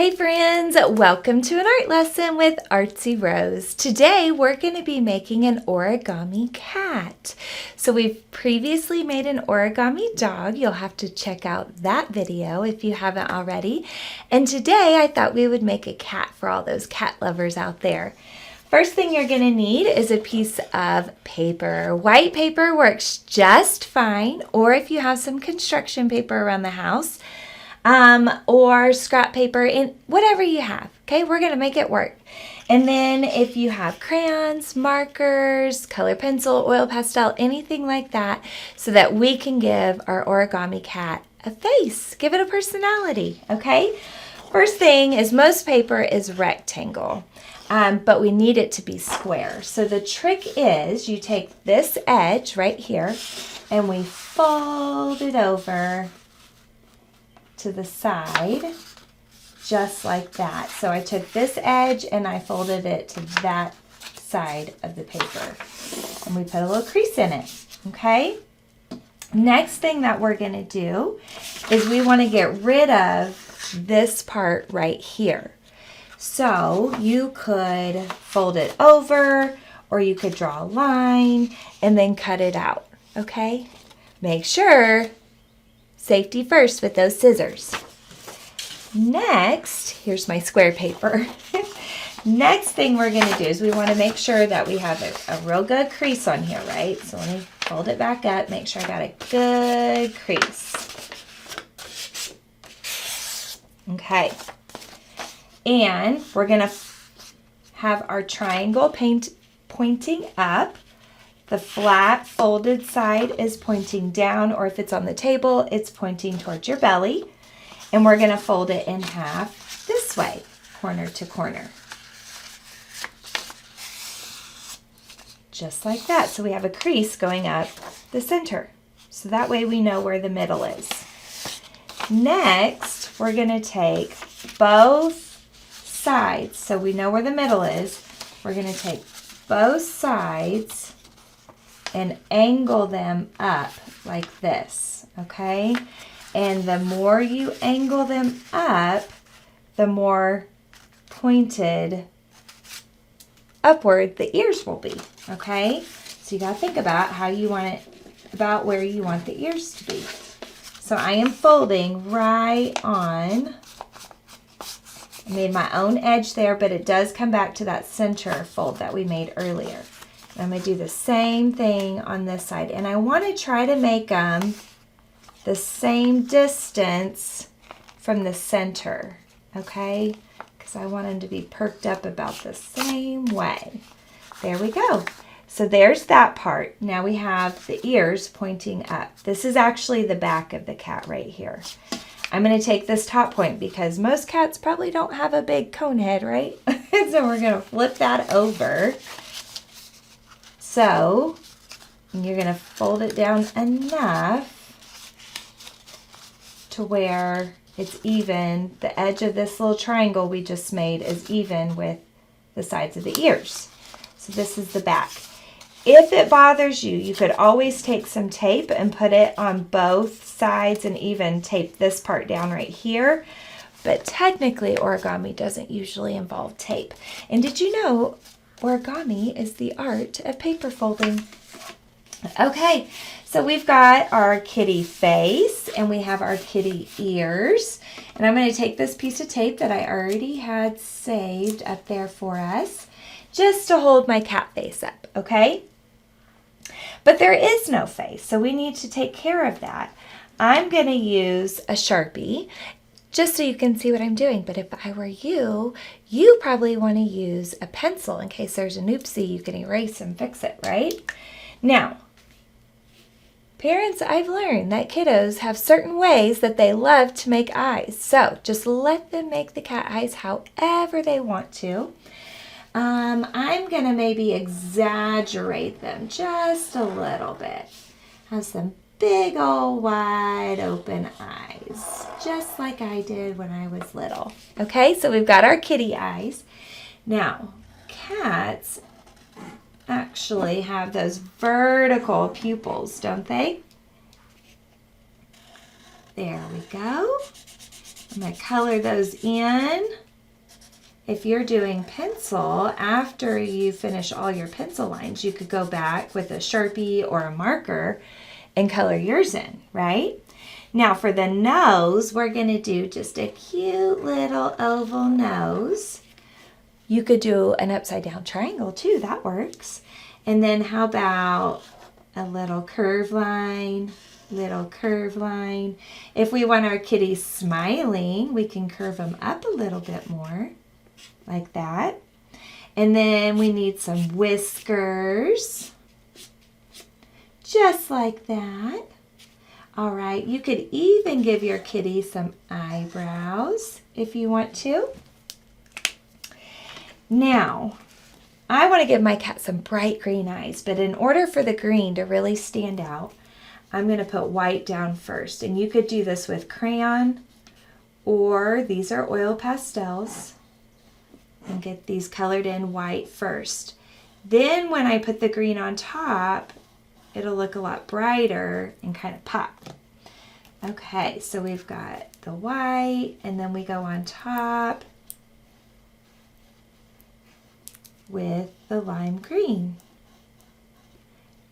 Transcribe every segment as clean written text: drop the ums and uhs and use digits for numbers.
Hey friends, welcome to an art lesson with Artsy Rose. Today we're going to be making an origami cat. So we've previously made an origami dog. You'll have to check out that video if you haven't already. And today I thought we would make a cat for all those cat lovers out there. First thing you're going to need is a piece of paper. White paper works just fine, or if you have some construction paper around the house, or scrap paper, and whatever you have. Okay, we're going to make it work. And then if you have crayons, markers, color pencil, oil pastel, anything like that, so that we can give our origami cat a face, give it a personality. Okay, first thing is most paper is rectangle, but we need it to be square. So the trick is you take this edge right here and we fold it over to the side, just like that. So I took this edge and I folded it to that side of the paper. And we put a little crease in it, okay? Next thing that we're gonna do is we wanna get rid of this part right here. So you could fold it over, or you could draw a line and then cut it out, okay? Make sure safety first with those scissors. Next, here's my square paper. Next thing we're going to do is we want to make sure that we have a real good crease on here, right? So let me fold it back up, make sure I got a good crease. Okay. And we're going to have our triangle pointing up. The flat folded side is pointing down, or if it's on the table, it's pointing towards your belly. And we're going to fold it in half this way, corner to corner. Just like that. So we have a crease going up the center. So that way we know where the middle is. Next, we're going to take both sides. So we know where the middle is. We're going to take both sides and angle them up like this, okay? And the more you angle them up, the more pointed upward the ears will be, okay? So you gotta think about how you want it, about where you want the ears to be. So I am folding right on. I made my own edge there, but it does come back to that center fold that we made earlier. I'm going to do the same thing on this side. And I want to try to make them the same distance from the center, okay? Because I want them to be perked up about the same way. There we go. So there's that part. Now we have the ears pointing up. This is actually the back of the cat right here. I'm going to take this top point because most cats probably don't have a big cone head, right? So we're going to flip that over. So you're going to fold it down enough to where it's even. The edge of this little triangle we just made is even with the sides of the ears. So this is the back. If it bothers you, you could always take some tape and put it on both sides and even tape this part down right here. But technically origami doesn't usually involve tape. And did you know origami is the art of paper folding? Okay, so we've got our kitty face and we have our kitty ears. And I'm going to take this piece of tape that I already had saved up there for us just to hold my cat face up, okay? But there is no face, so we need to take care of that. I'm going to use a Sharpie just so you can see what I'm doing. But if I were you, you probably want to use a pencil in case there's an oopsie, you can erase and fix it, right? Now, parents, I've learned that kiddos have certain ways that they love to make eyes. So just let them make the cat eyes however they want to. I'm going to maybe exaggerate them just a little bit. Have some big old wide open eyes, just like I did when I was little. Okay, so we've got our kitty eyes. Now, cats actually have those vertical pupils, don't they? There we go. I'm going to color those in. If you're doing pencil, after you finish all your pencil lines, you could go back with a Sharpie or a marker and color yours in, right? Now for the nose, we're going to do just a cute little oval nose. You could do an upside down triangle too, that works. And then how about a little curve line, little curve line. If we want our kitty smiling, we can curve them up a little bit more, like that. And then we need some whiskers, just like that. All right, you could even give your kitty some eyebrows if you want to. Now, I want to give my cat some bright green eyes, but in order for the green to really stand out, I'm going to put white down first. And you could do this with crayon, or these are oil pastels, and get these colored in white first. Then when I put the green on top, it'll look a lot brighter and kind of pop. Okay, so we've got the white, and then we go on top with the lime green.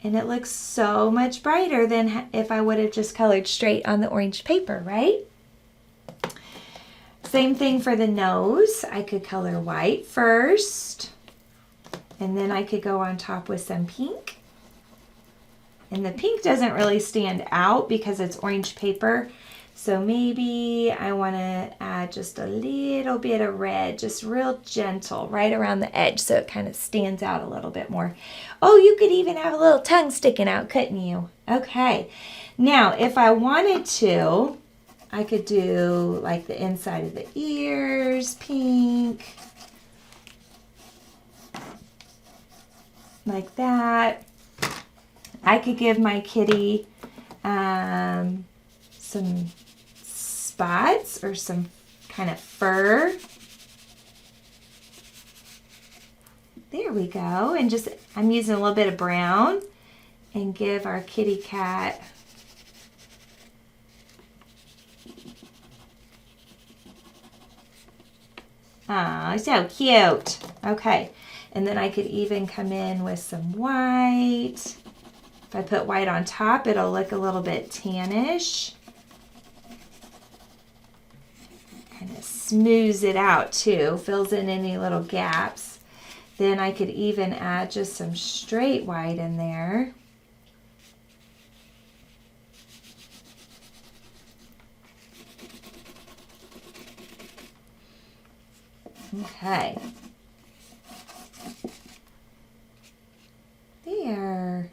And it looks so much brighter than if I would have just colored straight on the orange paper, right? Same thing for the nose. I could color white first, and then I could go on top with some pink. And the pink doesn't really stand out because it's orange paper. So maybe I want to add just a little bit of red, just real gentle, right around the edge so it kind of stands out a little bit more. Oh, you could even have a little tongue sticking out, couldn't you? Okay. Now, if I wanted to, I could do like the inside of the ears, pink, like that. I could give my kitty some spots or some kind of fur. There we go. And just, I'm using a little bit of brown and give our kitty cat ah, so cute. Okay. And then I could even come in with some white. If I put white on top, it'll look a little bit tannish. Kind of smooths it out too, fills in any little gaps. Then I could even add just some straight white in there. Okay. There.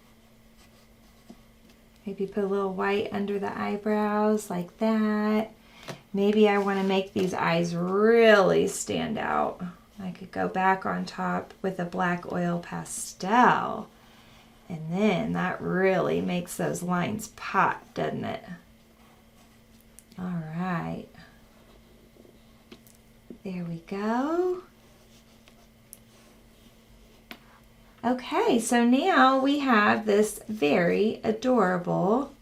Maybe put a little white under the eyebrows like that. Maybe I want to make these eyes really stand out. I could go back on top with a black oil pastel. And then that really makes those lines pop, doesn't it? All right. There we go. Okay, so now we have this very adorable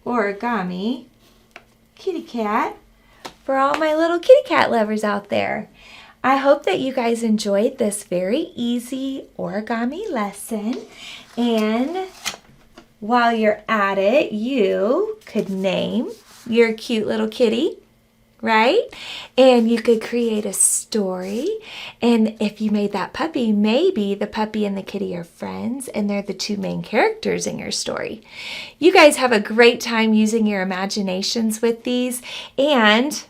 origami kitty cat for all my little kitty cat lovers out there. I hope that you guys enjoyed this very easy origami lesson. And while you're at it, you could name your cute little kitty, right? And you could create a story. And if you made that puppy, maybe the puppy and the kitty are friends and they're the two main characters in your story. You guys have a great time using your imaginations with these, and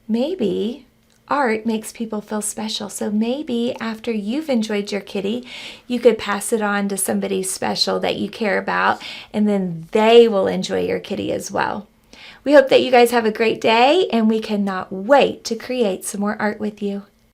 maybe art makes people feel special. So maybe after you've enjoyed your kitty, you could pass it on to somebody special that you care about, and then they will enjoy your kitty as well. We hope that you guys have a great day, and we cannot wait to create some more art with you.